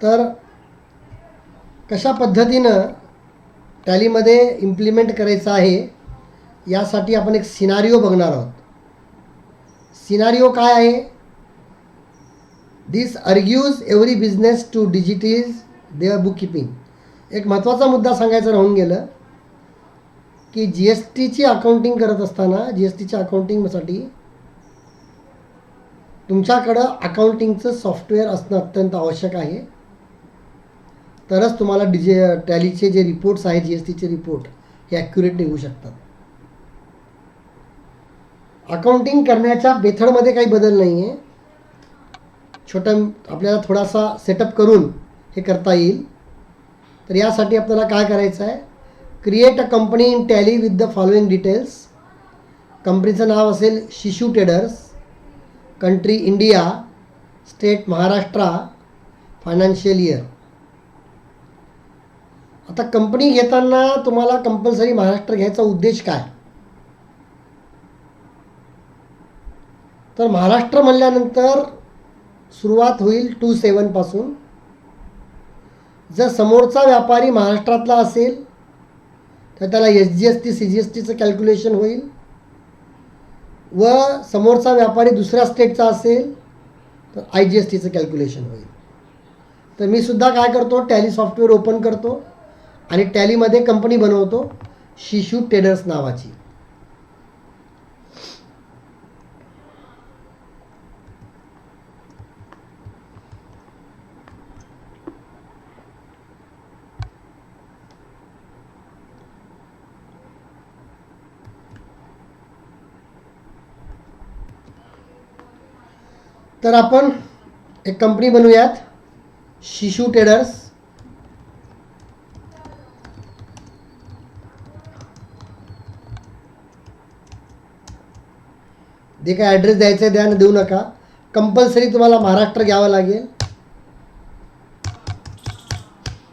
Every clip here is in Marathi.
तर कशा पद्धतीनं टॅलीमध्ये इम्प्लिमेंट करायचं आहे यासाठी आपण एक सिनारिओ बघणार आहोत. सिनारिओ काय आहे? This argues every business to digitize their book keeping. एक महत्त्वाचा मुद्दा सांगायचं राहून गेलं की जी एस टीची अकाउंटिंग करत असताना जी एस टीच्या अकाउंटिंगसाठी तुमच्याकडं अकाउंटिंगचं सॉफ्टवेअर असणं अत्यंत आवश्यक आहे. तरच तुम्हाला टॅलीचे जे रिपोर्ट्स आहेत जी एस टीचे रिपोर्ट हे ॲक्युरेट निघू शकतात. अकाउंटिंग करण्याच्या मेथडमध्ये काही बदल नाही आहे. आपल्याला थोडासा सेटअप करून हे करता येईल. तर यासाठी आपल्याला काय करायचं आहे? Create a company in tally with the following details. कंपनीचं नाव असेल शिशू traders, country India, state Maharashtra, financial year. आता कंपनी घेताना तुम्हाला कंपल्सरी महाराष्ट्र घ्यायचा उद्देश काय? तर महाराष्ट्र म्हणल्यानंतर सुरुवात होईल 27 पासून. जर समोरचा व्यापारी महाराष्ट्रातला असेल तर त्याला S G S T C G S टीचं कॅल्क्युलेशन होईल, व समोरचा व्यापारी दुसऱ्या स्टेटचा असेल तर आय जी एस टीचं कॅल्क्युलेशन होईल. तर मी सुद्धा काय करतो, टॅली सॉफ्टवेअर ओपन करतो आणि टॅलीमध्ये कंपनी बनवतो शिशू ट्रेडर्स नावाची. तर आपण एक कंपनी बनवूयात, शिशू ट्रेडर्स. जे काय ॲड्रेस द्यायचं आहे द्या, देऊ नका. कंपल्सरी तुम्हाला महाराष्ट्र घ्यावं लागेल.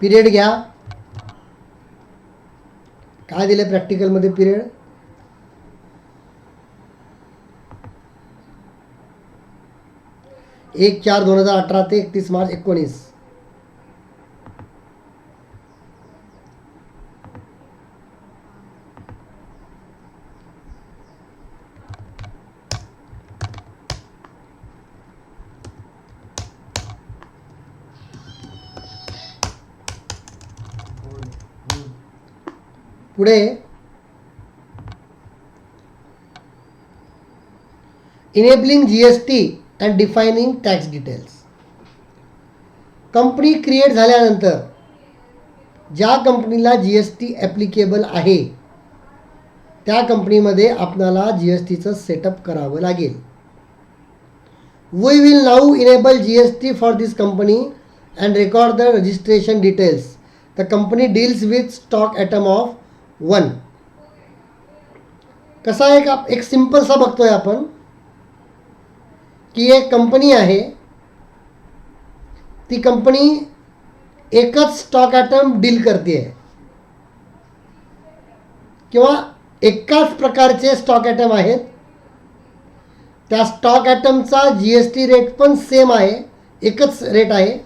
पिरियड घ्या. काय दिलं प्रॅक्टिकलमध्ये पिरियड? एक 4/2018 ते 31 मार्च 19. पुढे enabling G S T and defining tax details. Company create झाल्यानंतर ज्या कंपनीला जी एस टी ॲप्लिकेबल आहे त्या कंपनीमध्ये आपल्याला जी एस टीचं सेटअप करावं लागेल. We will now enable G S T for this company and record the registration details. The company deals with stock item of 1. कसा एक सिंपलसा बघतोय आपण की एक कंपनी आहे, ती कंपनी एकच स्टॉक ॲटम डील करते आहे किंवा एकाच प्रकारचे स्टॉक ॲटम आहेत. त्या स्टॉक ॲटमचा जी एस टी रेट पण सेम आहे, एकच रेट आहे,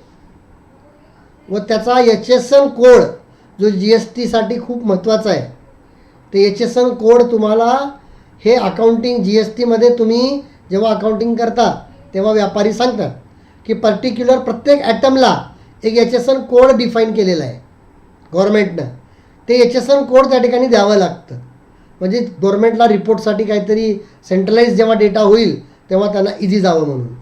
व त्याचा एच एस एन कोड जो जी एस टीसाठी खूप महत्त्वाचा आहे. ते एच एस एन कोड तुम्हाला हे अकाउंटिंग जी एस टीमध्ये तुम्ही जेव्हा अकाउंटिंग करता तेव्हा व्यापारी सांगतात की पर्टिक्युलर प्रत्येक ॲटमला एक H S N code define केलेला आहे गव्हर्नमेंटनं. ते एच एस एन कोड त्या ठिकाणी द्यावं लागतं. म्हणजे गव्हर्नमेंटला रिपोर्टसाठी काहीतरी सेंट्रलाइज जेव्हा डेटा होईल तेव्हा त्यांना इझी जावं म्हणून.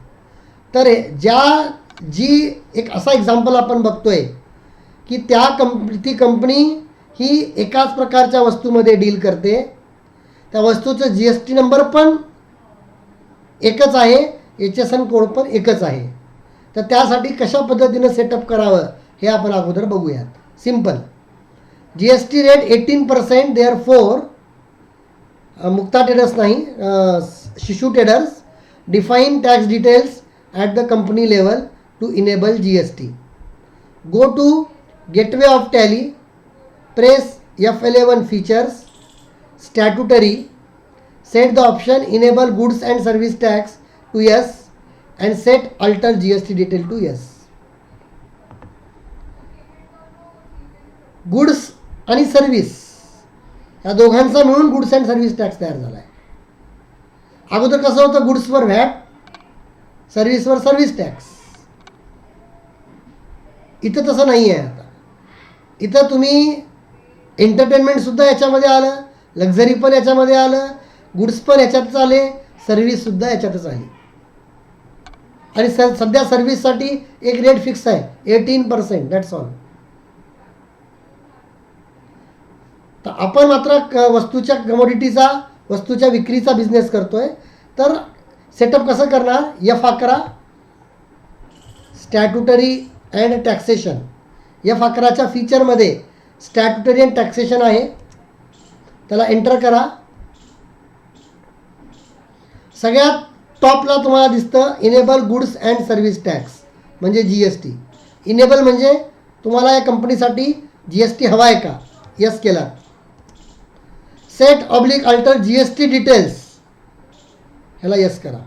तर एक असा एक्झाम्पल आपण बघतोय की ती कंपनी ही एकाच प्रकारच्या वस्तूमध्ये डील करते. त्या वस्तूचं जी एस टी नंबर पण एकच आहे, एच एस एन कोड पण एकच आहे. तर त्यासाठी कशा पद्धतीनं सेटअप करावं हे आपण अगोदर बघूयात. Simple. G S T rate 18%. There for Mukta traders नाही, Shishu traders. Define tax details at the company level to enable GST. Go to gateway of Tally, press F11 features, statutory, set the option enable goods and service tax to yes and set alter GST detail to yes. Goods आणि सर्व्हिस या दोघांचा मिळून गुड्स अँड सर्व्हिस टॅक्स तयार झाला आहे. अगोदर कसं होतं, गुड्सवर व्हॅट, सर्व्हिसवर सर्व्हिस टॅक्स. इथं तसं नाही आहे. आता इथं तुम्ही एंटरटेनमेंटसुद्धा याच्यामध्ये आलं, लक्झरी पण याच्यामध्ये आलं, गुड्स पण याच्यातच आले, सर्व्हिससुद्धा याच्यातच आली. आणि सध्या सर्व्हिससाठी एक रेट फिक्स आहे 18%, दॅट्स ऑल. तर आपण मात्र वस्तूच्या कमोडिटीचा, वस्तूच्या विक्रीचा बिझनेस करतोय. तर सेटअप कसं करणार, F11 स्टॅट्युटरी अँड टॅक्सेशन. F11च्या फीचरमध्ये स्टॅट्युटरी अँड टॅक्सेशन आहे, त्याला एंटर करा. सगळ्यात टॉपला तुम्हाला दिसतं enable goods and service tax म्हणजे GST. इनेबल म्हणजे तुम्हाला या कंपनीसाठी GST हवा आहे का, यस केला. Set oblique alter GST details, ह्याला यस करा.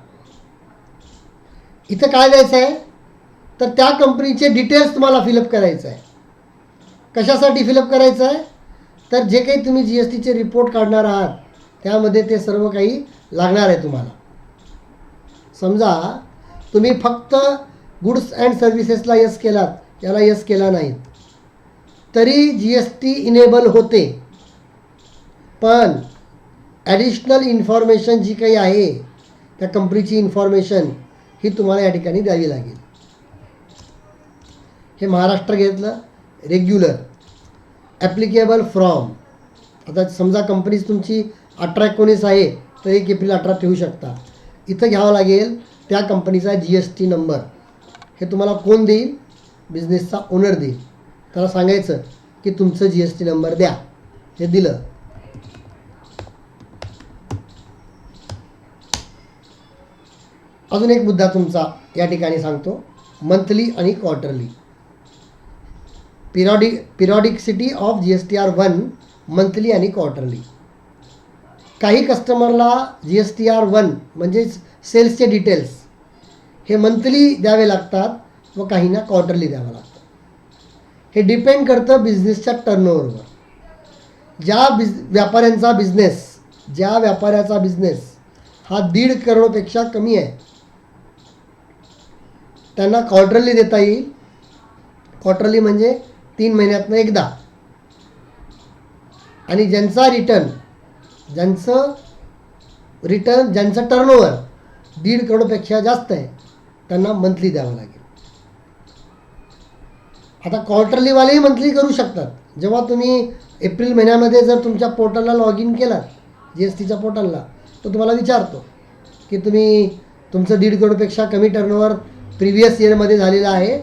इथं काय द्यायचं आहे, तर त्या कंपनीचे डिटेल्स तुम्हाला फिलअप करायचं आहे. कशासाठी फिलअप करायचं आहे, तर जे काही तुम्ही GSTचे रिपोर्ट काढणार आहात त्यामध्ये ते सर्व काही लागणार आहे तुम्हाला. समजा तुम्ही फक्त गुड्स अँड सर्व्हिसेसला यस केलात, याला यस केला नाहीत, तरी GST इनेबल होते. पण ॲडिशनल इन्फॉर्मेशन जी काही आहे त्या कंपनीची इन्फॉर्मेशन ही तुम्हाला या ठिकाणी द्यावी लागेल. हे महाराष्ट्र घेतलं, रेग्युलर, ॲप्लिकेबल फ्रॉम. आता समजा कंपनी तुमची 18-19 आहे तर 1 एप्रिल 18 ठेवू शकता. इथं घ्यावं लागेल त्या कंपनीचा GST नंबर. हे तुम्हाला कोण देईल, बिझनेसचा ओनर देईल. त्याला सांगायचं की तुमचं GST नंबर द्या. हे दिलं. अजून एक मुद्दा तुमचा या ठिकाणी सांगतो, मंथली आणि क्वार्टरली. पिरियॉडिसिटी ऑफ GSTR1 मंथली आणि क्वार्टरली. काही कस्टमरला GSTR1 म्हणजे सेल्सचे डिटेल्स हे मंथली द्यावे लागतात व काहींना क्वार्टरली द्यावं लागतं. हे डिपेंड करतं बिझनेसच्या टर्नओव्हरवर. ज्या व्यापाऱ्याचा बिझनेस हा 1.5 करोडपेक्षा कमी आहे त्यांना क्वार्टरली देता येईल. क्वार्टरली म्हणजे 3 महिन्यातनं एकदा. आणि ज्यांचं टर्नओव्हर 1.5 करोडपेक्षा जास्त आहे त्यांना मंथली द्यावं लागेल. आता क्वार्टरलीवालेही मंथली करू शकतात. जेव्हा तुम्ही एप्रिल महिन्यामध्ये जर तुमच्या पोर्टलला लॉग इन केलात GSTच्या पोर्टलला, तर तुम्हाला विचारतो की तुमचं 1.5 करोडपेक्षा कमी टर्नओव्हर प्रिव्हियस इयरमध्ये झालेलं आहे,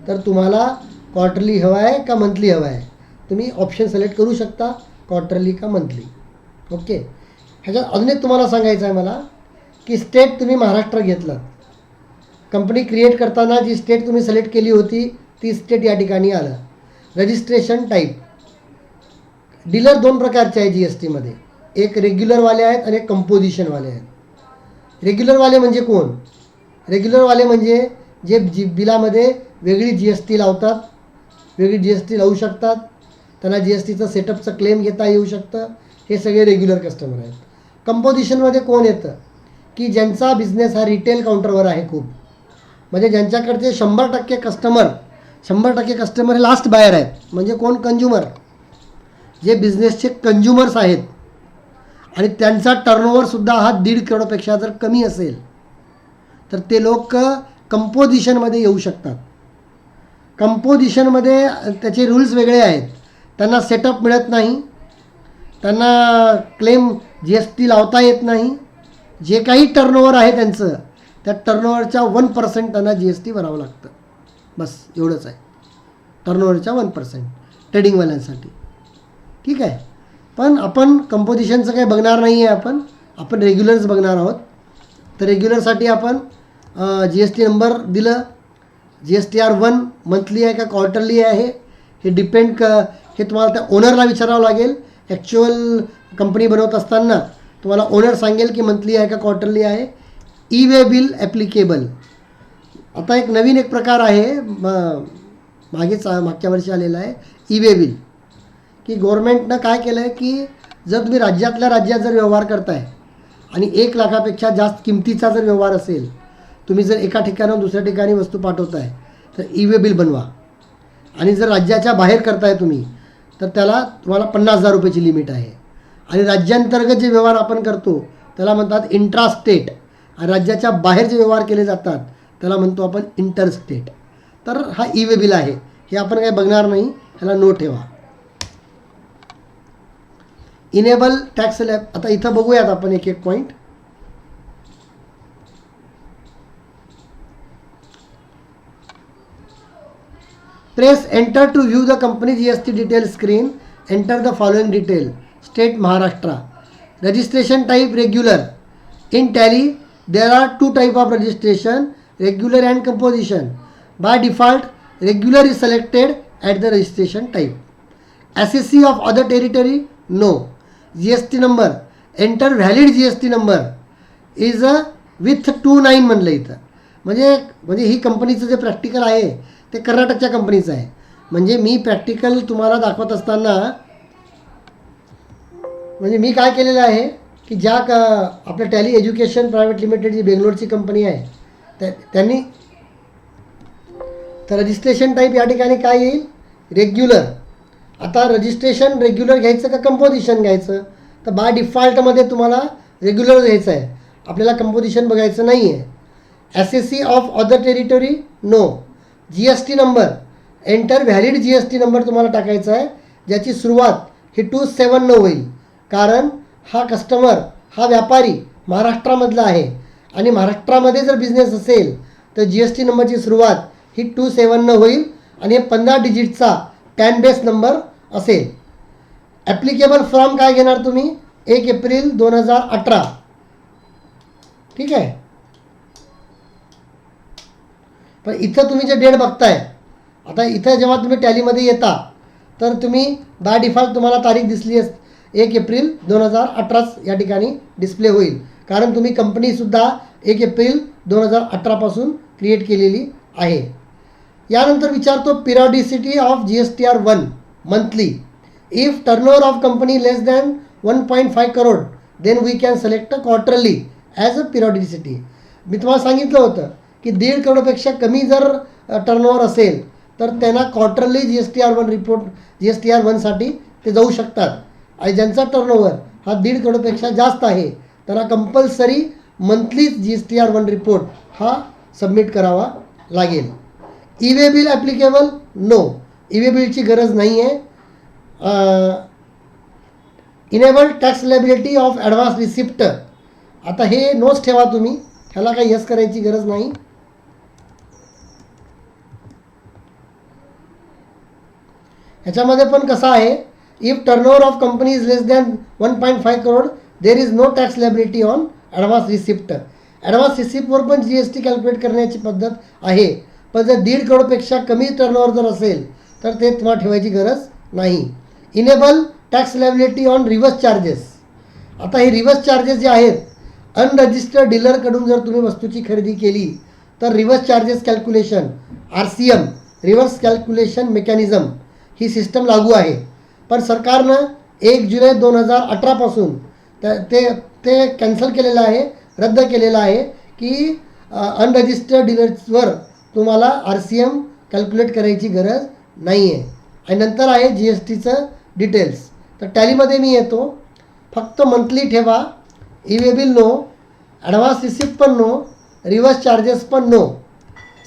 तर तुम्हाला क्वार्टरली हवं आहे का मंथली हवं आहे. तुम्ही ऑप्शन सिलेक्ट करू शकता, क्वार्टरली का मंथली. ओके. ह्याच्यात अजून एक तुम्हाला सांगायचं आहे मला की स्टेट तुम्ही महाराष्ट्र घेतलं, कंपनी क्रिएट करताना जी स्टेट तुम्ही सिलेक्ट केली होती ती स्टेट या ठिकाणी आलं. रजिस्ट्रेशन टाईप, डीलर 2 प्रकारचे आहे GSTमध्ये. एक रेग्युलरवाले आहेत आणि एक कंपोजिशनवाले आहेत. रेग्युलरवाले म्हणजे कोण, रेग्युलरवाले म्हणजे जे बिलामध्ये वेगळी GST लावतात, वेगळी GST लावू शकतात, त्यांना GSTचं सेटअपचं क्लेम घेता येऊ शकतं. हे सगळे रेग्युलर कस्टमर आहेत. कंपोजिशनमध्ये कोण येतं की ज्यांचा बिझनेस हा रिटेल काउंटरवर आहे खूप, म्हणजे ज्यांच्याकडचे 100% कस्टमर हे लास्ट बायर आहेत. म्हणजे कोण, कंज्युमर. जे बिझनेसचे कंज्युमर्स आहेत आणि त्यांचा टर्नओव्हरसुद्धा हा 1.5 करोडपेक्षा जर कमी असेल तर ते लोक कंपोजिशनमध्ये येऊ शकतात. कंपोजिशनमध्ये त्याचे रूल्स वेगळे आहेत. त्यांना सेटअप मिळत नाही, त्यांना क्लेम GST लावता येत नाही. जे काही टर्नओव्हर आहे त्यांचं, त्या टर्नओव्हरच्या 1% त्यांना GST भरावं लागतं. बस एवढंच आहे, टर्नओव्हरच्या 1% ट्रेडिंगवाल्यांसाठी. ठीक आहे. पण आपण कंपोजिशनचं काही बघणार नाही आहे, आपण रेग्युलर्स बघणार आहोत. तर रेग्युलरसाठी आपण GST नंबर दिलं. GSTR1 मंथली आहे का क्वार्टरली आहे हे डिपेंड हे तुम्हाला त्या ओनरला विचारावं लागेल. ॲक्च्युअल कंपनी बनवत असताना तुम्हाला ओनर सांगेल की मंथली आहे का क्वार्टरली आहे. E-way bill applicable. आता एक प्रकार आहे, मागच्या वर्षी आलेला आहे ई-वे बिल, की गव्हर्नमेंटनं काय केलं आहे की जर तुम्ही राज्यातल्या राज्यात जर व्यवहार करताय आणि 1 लाखापेक्षा जास्त किमतीचा जर व्यवहार असेल, तुम्ही जर एका ठिकाणाहून दुसऱ्या ठिकाणी वस्तू पाठवताय तर ई-वे बिल बनवा. आणि जर राज्याच्या बाहेर करताय तुम्ही तर तुम्हाला 50,000 रुपयाची लिमिट आहे. आणि राज्यांतर्गत जे व्यवहार आपण करतो त्याला म्हणतात इंट्रास्टेट, आणि राज्याच्या बाहेर जे व्यवहार केले जातात त्याला म्हणतो आपण इंटरस्टेट. तर हा ई-वे बिल आहे, हे आपण काही बघणार नाही, ह्याला नो ठेवा. Enable tax lab. आता इथं बघूयात आपण एक point. Press enter to view the company GST detail screen. Enter the following detail. State Maharashtra. Registration type regular. In Tally there are 2 type of registration, regular and composition. By default regular is selected at the registration type. SSC of other territory no. GST number enter valid GST number is with 29 म्हणलं इथं. म्हणजे ही कंपनीचं जे प्रॅक्टिकल आहे ते कर्नाटकच्या कंपनीचं आहे. म्हणजे मी प्रॅक्टिकल तुम्हाला दाखवत असताना म्हणजे मी काय केलेलं आहे की ज्या आपल्या टॅली एज्युकेशन प्रायव्हेट लिमिटेड जी बेंगलोरची कंपनी आहे त्यांनी तर रजिस्ट्रेशन टाईप या ठिकाणी काय येईल रेग्युलर. आता रजिस्ट्रेशन रेग्युलर घ्यायचं का कंपोजिशन घ्यायचं, तर बाय डिफॉल्टमध्ये तुम्हाला रेग्युलर घ्यायचं आहे, आपल्याला कंपोजिशन बघायचं नाही आहे. SSC of other territory no. GST number enter valid GST number तुम्हाला टाकायचा आहे, ज्याची सुरुवात ही 27 होईल. कारण हा कस्टमर हा व्यापारी महाराष्ट्रामधला आहे आणि महाराष्ट्रामध्ये जर बिझनेस असेल तर GST नंबरची सुरुवात ही 27 होईल आणि 15 डिजिटचा टॅन बेस नंबर असेल. ॲप्लिकेबल फ्रॉम काय घेणार तुम्ही 1 एप्रिल 2018. ठीक आहे. पण इथं तुम्ही जे डेट बघताय, आता इथं जेव्हा तुम्ही टॅलीमध्ये येता तर तुम्ही बाय डिफॉल्ट तुम्हाला तारीख दिसली 1 एप्रिल 2018 या ठिकाणी डिस्प्ले होईल, कारण तुम्ही कंपनीसुद्धा 1 एप्रिल 2018 क्रिएट केलेली आहे. यानंतर विचारतो periodicity of GSTR1 monthly. If turnover of company less than 1.5 crore then we can select quarterly as a periodicity. मी तुम्हाला सांगितलं होतं की 1.5 करोडपेक्षा कमी जर टर्नओव्हर असेल तर त्यांना क्वार्टरली GSTR1साठी ते जाऊ शकतात. आणि ज्यांचा टर्नओव्हर हा 1.5 करोडपेक्षा जास्त आहे त्यांना कंपल्सरी मंथली GSTR1 रिपोर्ट हा सबमिट करावा लागेल. E way bill applicable no. E way बिलची गरज नाही आहे. Enable tax liability of advance receipt. आता हे नोट्स ठेवा तुम्ही, ह्याला काही यस करायची गरज नाही. ह्याच्यामध्ये पण कसं आहे, if turnover of company is less than 1.5 crore there is no tax liability on advance receipt. Advance रिसिप्टवर पण GST कॅल्क्युलेट करण्याची पद्धत आहे, पण जर 1.5 करोडपेक्षा कमी टर्नओव्हर जर असेल तर ते तुम्हाला ठेवायची गरज नाही. Enable tax liability on reverse charges. आता हे रिव्हर्स चार्जेस जे आहेत, अनरजिस्टर्ड डीलरकडून जर तुम्ही वस्तूची खरेदी केली तर reverse charges calculation RCM reverse calculation mechanism ही सिस्टम लागू आहे. पण सरकारनं 1 जुलै 2018 ते कॅन्सल केलेलं आहे, रद्द केलेलं आहे की अनरजिस्टर्ड डीलर्सवर तुम्हाला RCM कॅल्क्युलेट करायची गरज नाही आहे. आणि नंतर आहे GSTचं डिटेल्स. तर टॅलीमध्ये मी येतो, फक्त मंथली ठेवा, e way bill no, advance receipt पण नो, रिव्हर्स चार्जेस पण no.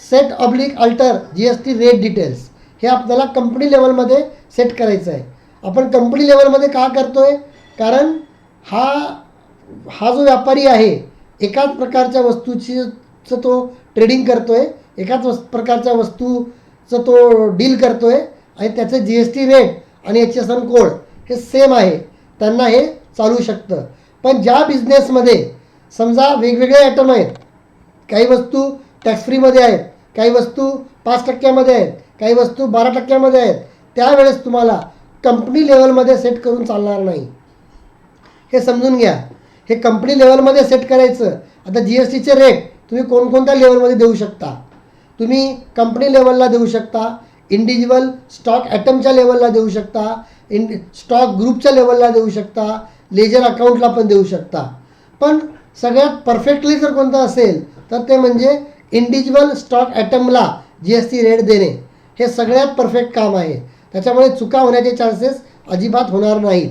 Set oblique alter GST rate details हे आपल्याला कंपनी लेवलमध्ये सेट करायचं आहे. आपण कंपनी लेवलमध्ये का करतो आहे, कारण हा जो व्यापारी आहे एकाच प्रकारच्या वस्तूचं तो ट्रेडिंग करतो आहे, एकाच प्रकारच्या वस्तूचं तो डील करतो आहे आणि त्याचं GST रेट आणि HSN कोड हे सेम आहे. त्यांना हे चालू शकतं. पण ज्या बिझनेसमध्ये समजा वेगवेगळे आयटम आहेत, काही वस्तू टॅक्स फ्रीमध्ये आहेत, काही वस्तू 5% आहेत, काही वस्तू 12% आहेत, त्यावेळेस तुम्हाला कंपनी लेवलमध्ये सेट करून चालणार नाही. हे समजून घ्या. हे कंपनी लेवलमध्ये सेट करायचं. आता जी एस टीचे रेट तुम्ही कोणकोणत्या लेवलमध्ये देऊ शकता. तुम्ही कंपनी लेवलला देऊ शकता, इंडिव्हिज्युअल स्टॉक ॲटमच्या लेवलला देऊ शकता, स्टॉक ग्रुपच्या लेवलला देऊ शकता, लेजर अकाउंटला पण देऊ शकता. पण सगळ्यात परफेक्टली जर कोणतं असेल तर ते म्हणजे इंडिव्हिज्युअल स्टॉक ॲटमला जी एस टी रेट देणे. हे सगळ्यात परफेक्ट काम आहे. त्याच्यामुळे चुका होण्याचे चान्सेस अजिबात होणार नाहीत.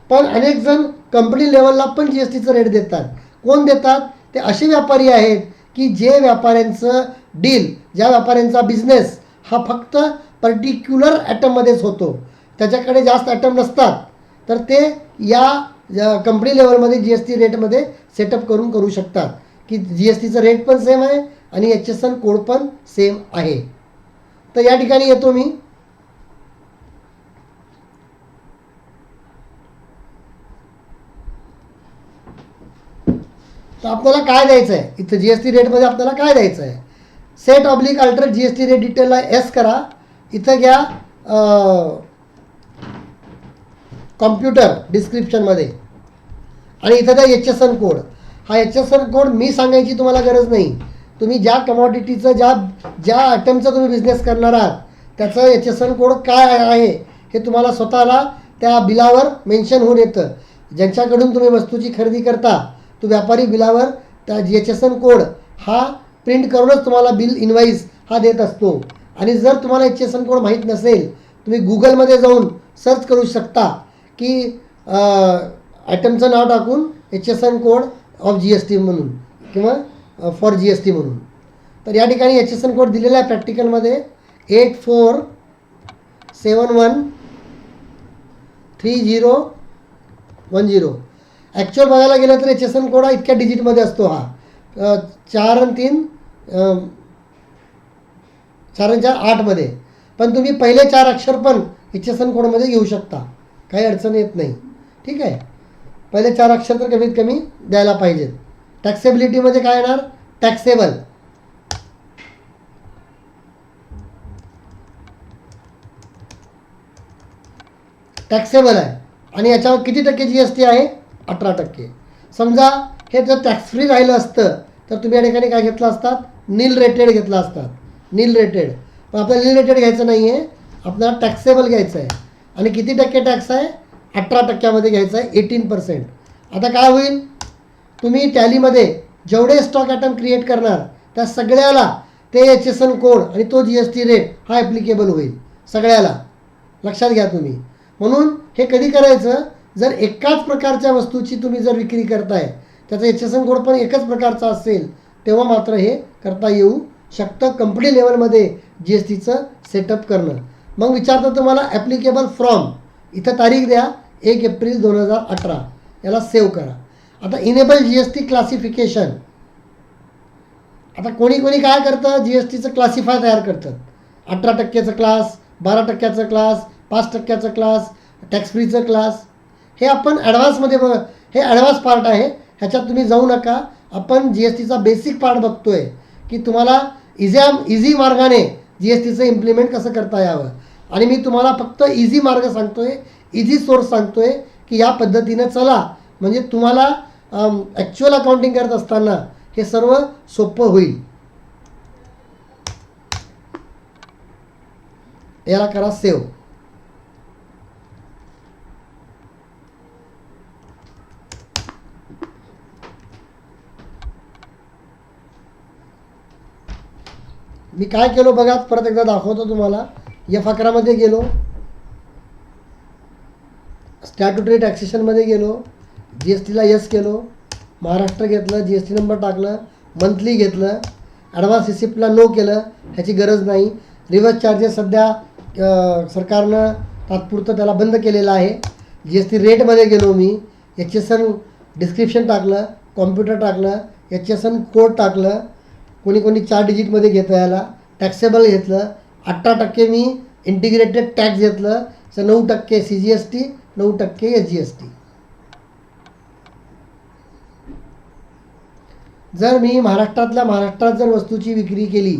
पण अनेक जण कंपनी लेवलला पण जी एस टीचं रेट देतात. कोण देतात? ते असे व्यापारी आहेत की जे व्यापाऱ्यांचं डील, ज्या व्यापाऱ्यांचा बिझनेस हा फक्त पर्टिक्युलर ॲटममध्येच होतो, त्याच्याकडे जास्त ॲटम नसतात, तर ते या कंपनी लेवलमध्ये जी एस टी रेटमध्ये सेटअप करू शकतात की जी एस टीचं रेट पण सेम आहे आणि एच एस एन कोड पण सेम आहे. तर या ठिकाणी येतो मी. तर आपल्याला काय द्यायचं आहे इथं जी एस टी रेटमध्ये, आपल्याला काय द्यायचं आहे? Set oblique alter G S T rate डिटेलला एस करा. इथं घ्या कॉम्प्युटर डिस्क्रिप्शनमध्ये आणि इथं द्या एच एस एन कोड. हा एच एस एन कोड मी सांगायची तुम्हाला गरज नाही. तुम्ही ज्या कमॉडिटीचं ज्या आयटमचा तुम्ही बिझनेस करणार आहात त्याचं एच एस एन कोड काय आहे हे तुम्हाला स्वतःला त्या बिलावर मेन्शन होऊन येतं. ज्यांच्याकडून तुम्ही वस्तूची खरेदी करता तो व्यापारी बिलावर त्या एच एस एन कोड हा प्रिंट करूनच तुम्हाला बिल इनवाईस हा देत असतो. आणि जर तुम्हाला एच एस एन कोड माहीत नसेल, तुम्ही गुगलमध्ये जाऊन सर्च करू शकता की आयटमचं नाव टाकून H S N code of G S T म्हणून किंवा फॉर जी एस टी म्हणून. तर या ठिकाणी एच एस एन कोड दिलेला आहे प्रॅक्टिकलमध्ये 84713010. ॲक्च्युअल बघायला गेलं तर एच एस एन कोड हा इतक्या डिजिटमध्ये असतो. हा 4 आणि 3 4 आणि 4 8मध्ये. पण तुम्ही पहिले 4 अक्षर पण एच एस एन कोडमध्ये घेऊ शकता, काही अडचण येत नाही. ठीक आहे. पहिले 4 अक्षर तर कमीत कमी द्यायला पाहिजेत. टॅक्सेबिलिटीमध्ये काय येणार? टॅक्सेबल. टॅक्सेबल आहे आणि याच्यावर किती टक्के जी एस टी आहे? 18%. समजा हे जर टॅक्स फ्री राहिलं असतं तर तुम्ही या ठिकाणी काय घेतलं असतात? नील रेटेड घेतला असतात. Nil rated. पण आपल्याला नील रेटेड घ्यायचं नाही आहे, आपल्याला टॅक्सेबल घ्यायचं आहे. आणि किती टक्के टॅक्स आहे? 18%मध्ये घ्यायचं आहे, 18%. आता काय होईल? तुम्ही टॅलीमध्ये जेवढे स्टॉक आयटम क्रिएट करणार त्या सगळ्याला ते एच एस एन कोड आणि तो जी एस टी रेट हा ॲप्लिकेबल होईल सगळ्याला. लक्षात घ्या तुम्ही. म्हणून हे कधी करायचं? जर एकाच प्रकारच्या वस्तूची तुम्ही जर विक्री करताय, त्याचा एच एस एन कोड पण एकच प्रकारचा असेल, तेव्हा मात्र हे करता येऊ शकतं कंपनी लेवलमध्ये जी एस टीचं सेटअप करणं. मग विचारतं तुम्हाला ॲप्लिकेबल फ्रॉम, इथं तारीख द्या 1 एप्रिल 2018. याला सेव्ह करा. आता enable G S T classification. आता कोणी काय करतं? जी एस टीचं क्लासिफाय तयार करतात. 18%चं क्लास, 12%चं क्लास, 5%चं क्लास, टॅक्स फ्रीचं क्लास. हे आपण ॲडव्हान्समध्ये हे ॲडव्हान्स पार्ट आहे, ह्याच्यात तुम्ही जाऊ नका. आपण जी एस टीचा बेसिक पार्ट बघतो आहे की तुम्हाला इझी मार्गाने जी एस टीचं इम्प्लिमेंट कसं करता यावं. आणि मी तुम्हाला फक्त इझी मार्ग सांगतो आहे, इझी सोर्स सांगतो आहे की या पद्धतीनं चला, म्हणजे तुम्हाला ॲक्च्युअल अकाउंटिंग करत असताना हे सर्व सोपं होईल. याला करा सेव्ह. मी काय केलो बघा, परत एकदा दाखवतो तुम्हाला. F11मध्ये गेलो, स्टॅट्युटरी टॅक्सेशनमध्ये गेलो, जी एस टीला यस केलो, महाराष्ट्र घेतलं, जी एस टी नंबर टाकलं, मंथली घेतलं, ॲडव्हान्स रिसिप्टला नो केलं, ह्याची गरज नाही. रिव्हर्स चार्जेस सध्या सरकारनं तात्पुरतं त्याला बंद केलेलं आहे. जी एस टी रेटमध्ये गेलो मी, एच एस एन डिस्क्रिप्शन टाकलं, कॉम्प्युटर टाकलं, एच एस एन कोड टाकलं, कोणी 4 डिजिटमध्ये घेतं याला. टॅक्सेबल घेतलं, 18% मी इंटिग्रेटेड टॅक्स घेतलं, 9% C G S T, 9% S G S T. जर मी महाराष्ट्रात जर वस्तूची विक्री केली,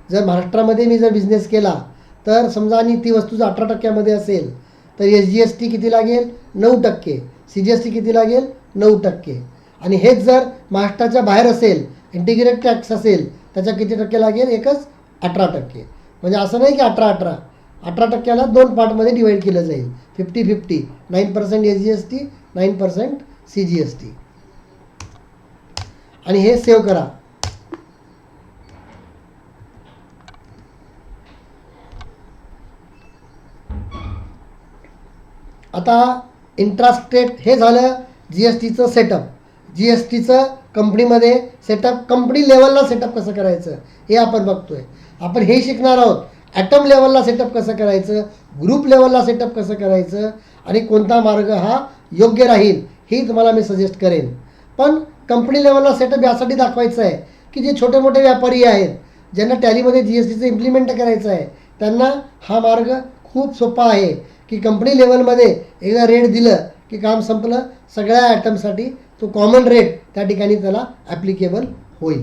जर महाराष्ट्रामध्ये मी जर बिझनेस केला, तर समजा आणि ती वस्तू जर 18% असेल तर SGST किती लागेल? 9%. CGST किती लागेल? 9%. आणि हेच जर महाराष्ट्राच्या बाहेर असेल, इंटिग्रेटेड टॅक्स असेल, त्याच्या किती टक्के लागेल? एकच 18%. म्हणजे असं नाही की 18%ला 2 पार्टमध्ये डिवाईड केलं जाईल. 50-50. 9% SGST, 9% CGST. आणि हे सेव्ह करा. आता इंट्रास्टेट हे झालं GSTचं सेटअप. GSTचं कंपनीमध्ये सेटअप, कंपनी लेवलला सेटअप कसं करायचं हे आपण बघतोय. आपण हे शिकणार आहोत ॲटम लेवलला सेटअप कसं करायचं, ग्रुप लेवलला सेटअप कसं करायचं आणि कोणता मार्ग हा योग्य राहील हे तुम्हाला मी सजेस्ट करेन. पण कंपनी लेवलला सेटअप यासाठी दाखवायचं आहे की जे छोटे मोठे व्यापारी आहेत, ज्यांना टॅलीमध्ये GSTचं इम्प्लिमेंट करायचं आहे, त्यांना हा मार्ग खूप सोपा आहे की कंपनी लेवलमध्ये एकदा रेट दिलं की काम संपलं. सगळ्या आयटमसाठी तो कॉमन रेट त्या ठिकाणी त्याला ॲप्लिकेबल होईल.